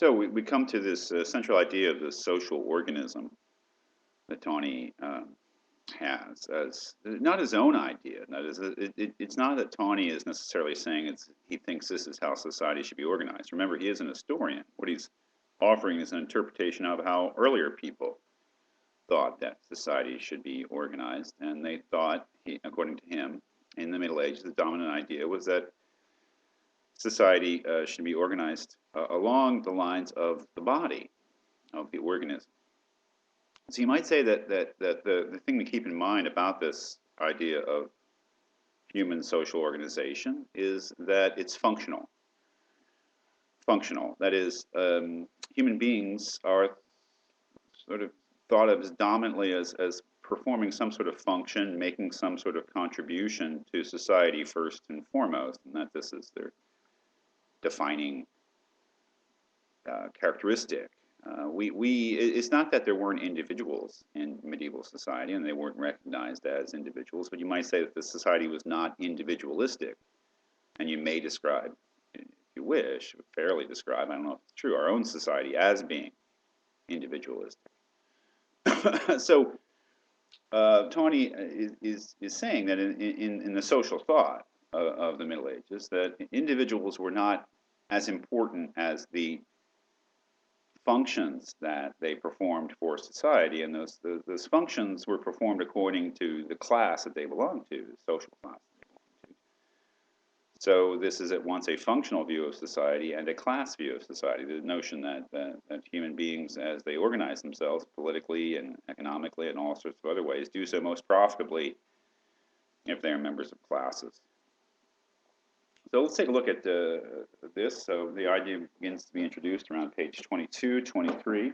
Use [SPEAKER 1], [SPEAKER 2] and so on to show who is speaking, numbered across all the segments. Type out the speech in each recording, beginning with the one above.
[SPEAKER 1] So we come to this central idea of the social organism that Tawney has as not his own idea. That is, it's not that Tawney is necessarily saying he thinks this is how society should be organized. Remember, he is an historian. What he's offering is an interpretation of how earlier people thought that society should be organized, and they thought, according to him, in the Middle Ages, the dominant idea was that society should be organized along the lines of the body, of the organism. So you might say that the thing to keep in mind about this idea of human social organization is that it's functional. Functional. That is, human beings are sort of thought of as dominantly as performing some sort of function, making some sort of contribution to society first and foremost, and that this is their defining characteristic. It's not that there weren't individuals in medieval society and they weren't recognized as individuals, but you might say that the society was not individualistic. And you may describe, if you wish, fairly describe, I don't know if it's true, our own society as being individualistic. So Tawney is saying that in the social thought of the Middle Ages, that individuals were not as important as the functions that they performed for society, and those functions were performed according to the class that they belonged to, the social class that they belonged to. So this is at once a functional view of society and a class view of society. The notion that human beings, as they organize themselves politically and economically and all sorts of other ways, do so most profitably if they are members of classes. So let's take a look at this. So the idea begins to be introduced around page 22, 23.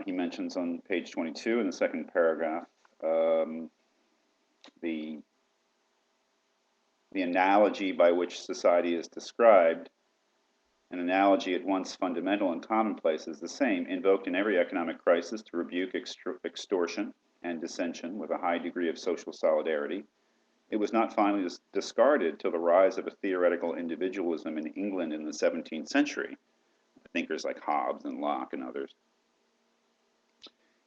[SPEAKER 1] He mentions on page 22 in the second paragraph the analogy by which society is described. An analogy at once fundamental and commonplace is the same, invoked in every economic crisis to rebuke extortion and dissension with a high degree of social solidarity. It was not finally discarded till the rise of a theoretical individualism in England in the 17th century, thinkers like Hobbes and Locke and others.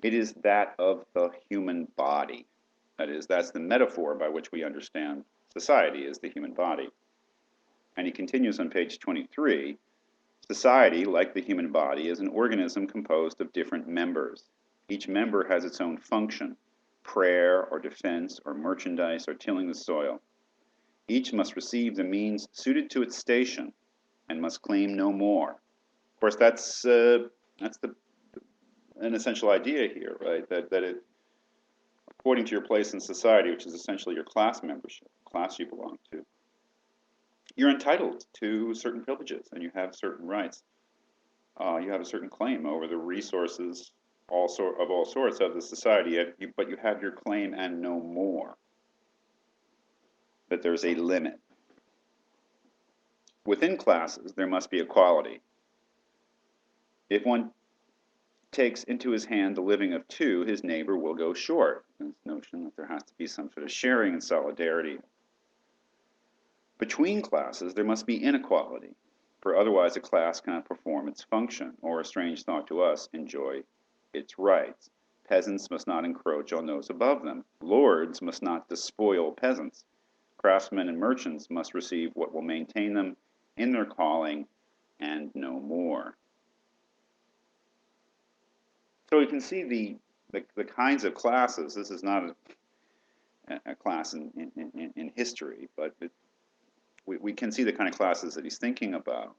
[SPEAKER 1] It is that of the human body. That is, that's the metaphor by which we understand society is the human body. And he continues on page 23, society, like the human body, is an organism composed of different members. Each member has its own function, prayer or defense or merchandise or tilling the soil. Each must receive the means suited to its station and must claim no more. Of course, that's an essential idea here, right? That it, according to your place in society, which is essentially your class membership, class you belong to, you're entitled to certain privileges and you have certain rights. You have a certain claim over the resources of all sorts of the society, but you have your claim and no more. But there's a limit. Within classes, there must be equality. If one takes into his hand the living of two, his neighbor will go short. This notion that there has to be some sort of sharing and solidarity. Between classes, there must be inequality, for otherwise a class cannot perform its function, or, a strange thought to us, enjoy its rights. Peasants must not encroach on those above them. Lords must not despoil peasants. Craftsmen and merchants must receive what will maintain them in their calling and no more. So we can see the kinds of classes. This is not a class in history, but we can see the kind of classes that he's thinking about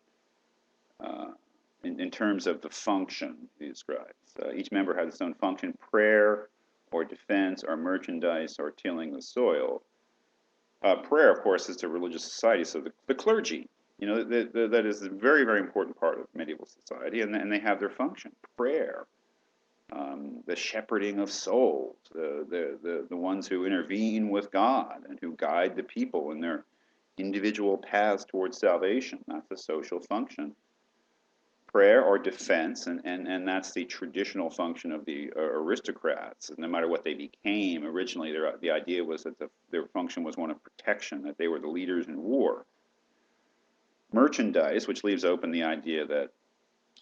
[SPEAKER 1] in terms of the function he describes. Each member has its own function, prayer or defense or merchandise or tilling the soil. Prayer, of course, is a religious society, so the clergy, you know, that is a very, very important part of medieval society, and they have their function, prayer, the shepherding of souls, the ones who intervene with God and who guide the people in their individual paths towards salvation. That's a social function. Prayer or defense, and that's the traditional function of the aristocrats. No matter what they became, originally the idea was that their function was one of protection, that they were the leaders in war. merchandise, which leaves open the idea that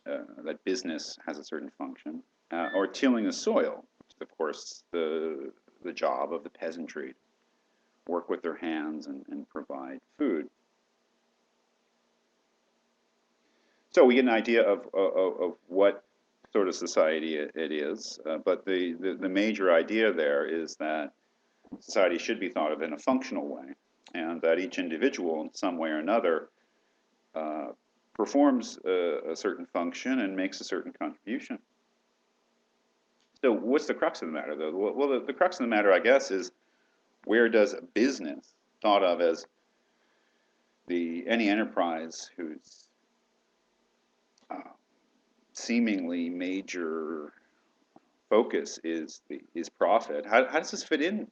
[SPEAKER 1] that business has a certain function, or tilling the soil, which is, of course, the job of the peasantry, work with their hands and provide food. So we get an idea of what sort of society it is, but the major idea there is that society should be thought of in a functional way, and that each individual in some way or another uh, performs a certain function and makes a certain contribution. So what's the crux of the matter, though? Well, the crux of the matter, I guess, is where does business, thought of as any enterprise whose uh, seemingly major focus is profit, how does this fit in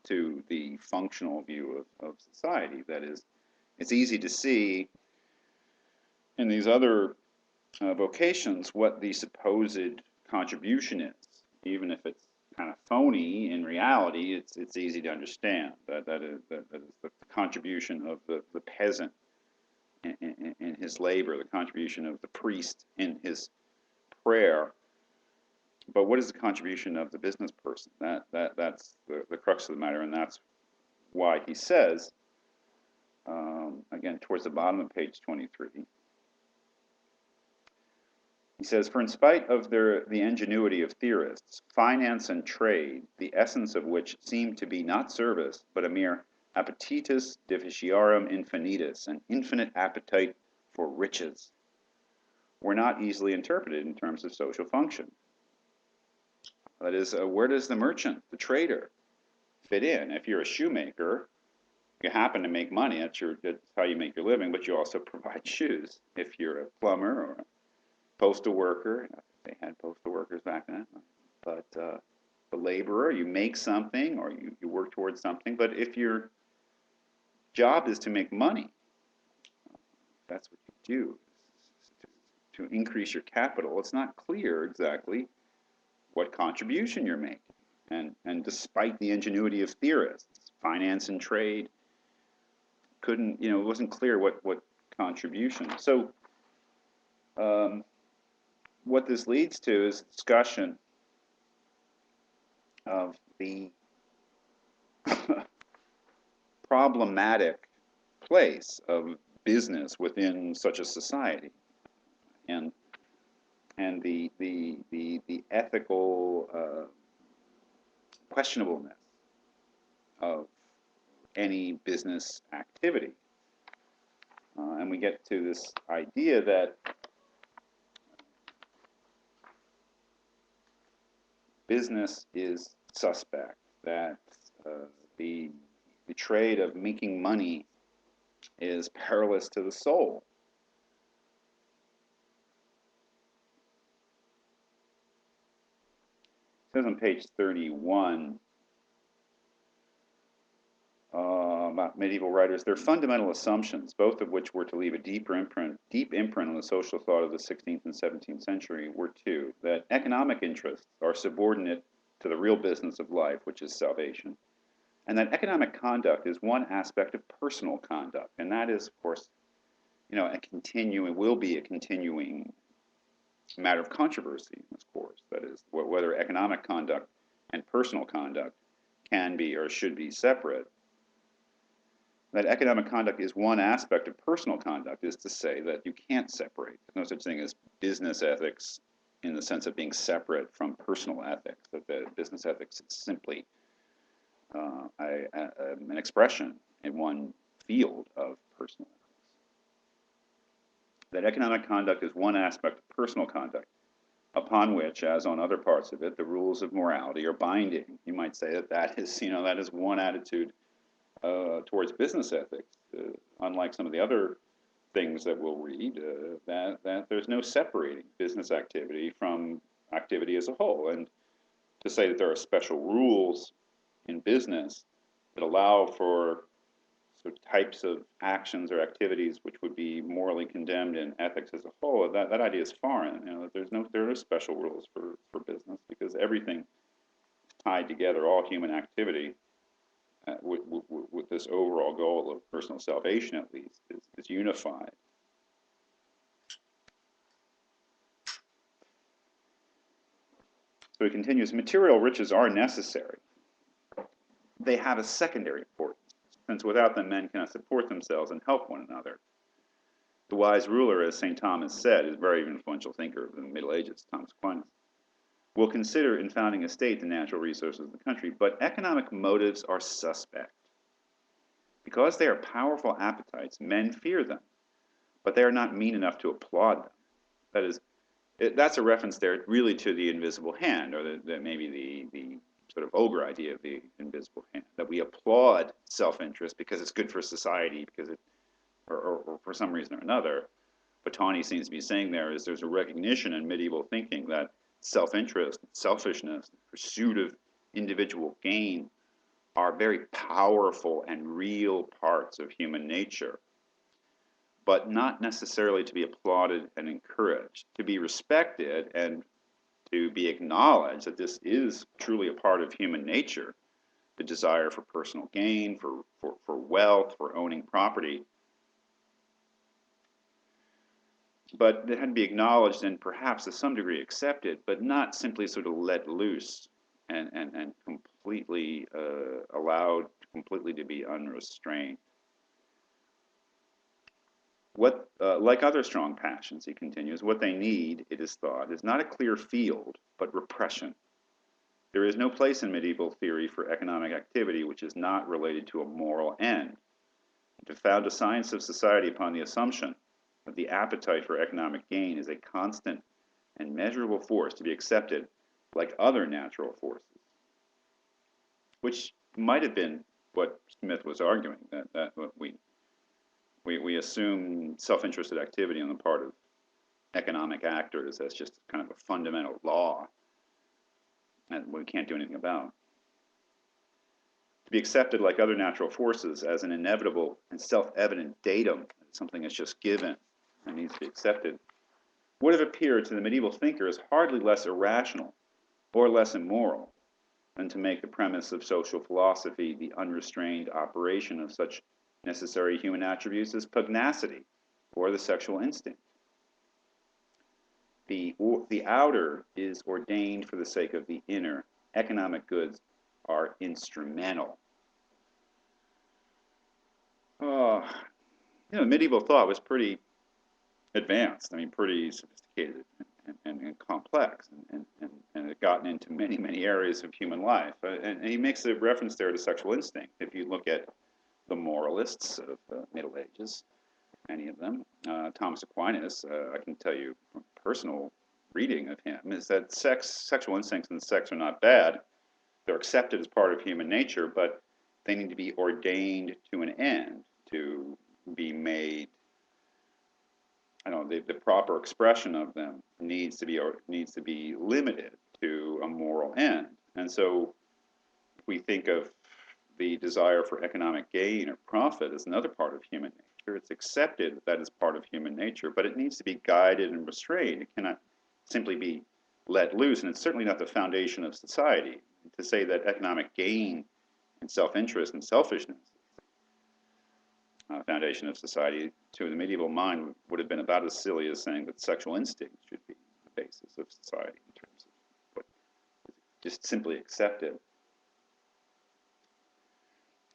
[SPEAKER 1] to the functional view of society? That is, it's easy to see in these other vocations what the supposed contribution is, even if it's kind of phony. In reality, it's easy to understand that is the contribution of the peasant in his labor, the contribution of the priest in his prayer. But what is the contribution of the business person? That's the crux of the matter, and that's why he says, again, towards the bottom of page 23, he says, for in spite of the ingenuity of theorists, finance and trade, the essence of which seem to be not service, but a mere appetitus deficiarum infinitus, an infinite appetite for riches, were not easily interpreted in terms of social function. That is, where does the merchant, the trader, fit in? If you're a shoemaker, you happen to make money, that's how you make your living, but you also provide shoes. If you're a plumber or a postal worker, they had postal workers back then, but the laborer, you make something or you work towards something, but if your job is to make money, that's what you do, to increase your capital, it's not clear exactly what contribution you're making. And despite the ingenuity of theorists, finance and trade couldn't, it wasn't clear what contribution. So what this leads to is discussion of the problematic place of business within such a society, and the ethical questionableness of any business activity. And we get to this idea that business is suspect, that the trade of making money is perilous to the soul. It says on page 31 about medieval writers, their fundamental assumptions, both of which were to leave a deep imprint on the social thought of the 16th and 17th century, were two: that economic interests are subordinate to the real business of life, which is salvation, and that economic conduct is one aspect of personal conduct, and that is, of course, will be a continuing matter of controversy, of course. That is, whether economic conduct and personal conduct can be or should be separate. That economic conduct is one aspect of personal conduct is to say that you can't separate. There's no such thing as business ethics in the sense of being separate from personal ethics, that the business ethics is simply an expression in one field of personal ethics. That economic conduct is one aspect of personal conduct, upon which, as on other parts of it, the rules of morality are binding. You might say that is one attitude towards business ethics, unlike some of the other things that we'll read, that there's no separating business activity from activity as a whole. And to say that there are special rules in business that allow for types of actions or activities which would be morally condemned in ethics as a whole, that idea is foreign. There are no special rules for business, because everything is tied together, all human activity, with this overall goal of personal salvation, at least, is unified. So he continues, material riches are necessary. They have a secondary importance, since without them men cannot support themselves and help one another. The wise ruler, as St. Thomas said, is a very influential thinker of the Middle Ages, Thomas Aquinas, will consider in founding a state the natural resources of the country, but economic motives are suspect. Because they are powerful appetites, men fear them, but they are not mean enough to applaud them. That is, that's a reference there really to the invisible hand, or maybe the sort of ogre idea of the invisible hand, that we applaud self-interest because it's good for society, because it, or for some reason or another. What Tawney seems to be saying there is there's a recognition in medieval thinking that self-interest, selfishness, pursuit of individual gain are very powerful and real parts of human nature, but not necessarily to be applauded and encouraged, to be respected and to be acknowledged that this is truly a part of human nature, the desire for personal gain, for wealth, for owning property. But it had to be acknowledged and perhaps to some degree accepted, but not simply sort of let loose and completely allowed completely to be unrestrained. What, like other strong passions, he continues, what they need, it is thought, is not a clear field, but repression. There is no place in medieval theory for economic activity which is not related to a moral end. To found a science of society upon the assumption that the appetite for economic gain is a constant and measurable force to be accepted like other natural forces, which might have been what Smith was arguing, that we assume self-interested activity on the part of economic actors as just kind of a fundamental law and we can't do anything about. To be accepted like other natural forces as an inevitable and self-evident datum, something that's just given and needs to be accepted, would have appeared to the medieval thinker as hardly less irrational or less immoral than to make the premise of social philosophy the unrestrained operation of such necessary human attributes as pugnacity or the sexual instinct. The outer is ordained for the sake of the inner. Economic goods are instrumental. Medieval thought was pretty advanced. I mean, pretty sophisticated and complex, and it had gotten into many, many areas of human life. And he makes a reference there to sexual instinct. If you look at the moralists of the Middle Ages, many of them, Thomas Aquinas, I can tell you from personal reading of him, is that sexual instincts and sex are not bad. They're accepted as part of human nature, but they need to be ordained to an end, to be made, I don't know, the proper expression of them needs to be limited to a moral end. And so if we think of the desire for economic gain or profit as another part of human nature, it's accepted that that is part of human nature, but it needs to be guided and restrained. It cannot simply be let loose, and it's certainly not the foundation of society. To say that economic gain and self-interest and selfishness foundation of society, to the medieval mind, would have been about as silly as saying that sexual instinct should be the basis of society in terms of what is just simply accepted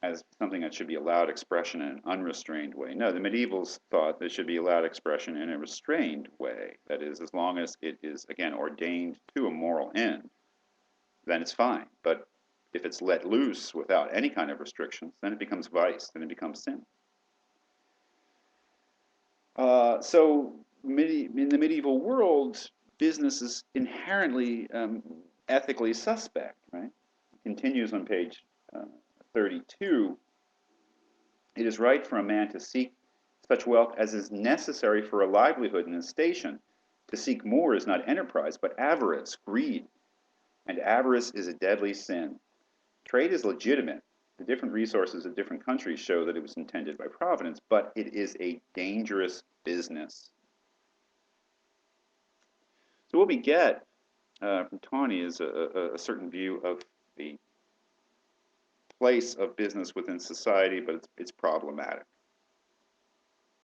[SPEAKER 1] as something that should be allowed expression in an unrestrained way. No, the medievals thought there should be allowed expression in a restrained way. That is, as long as it is, again, ordained to a moral end, then it's fine. But if it's let loose without any kind of restrictions, then it becomes vice, then it becomes sin. So in the medieval world, business is inherently ethically suspect, right? It continues on page 32. It is right for a man to seek such wealth as is necessary for a livelihood in his station. To seek more is not enterprise, but avarice, greed. And avarice is a deadly sin. Trade is legitimate. The different resources of different countries show that it was intended by providence, but it is a dangerous business. So what we get from Tawney is a certain view of the place of business within society, but it's problematic.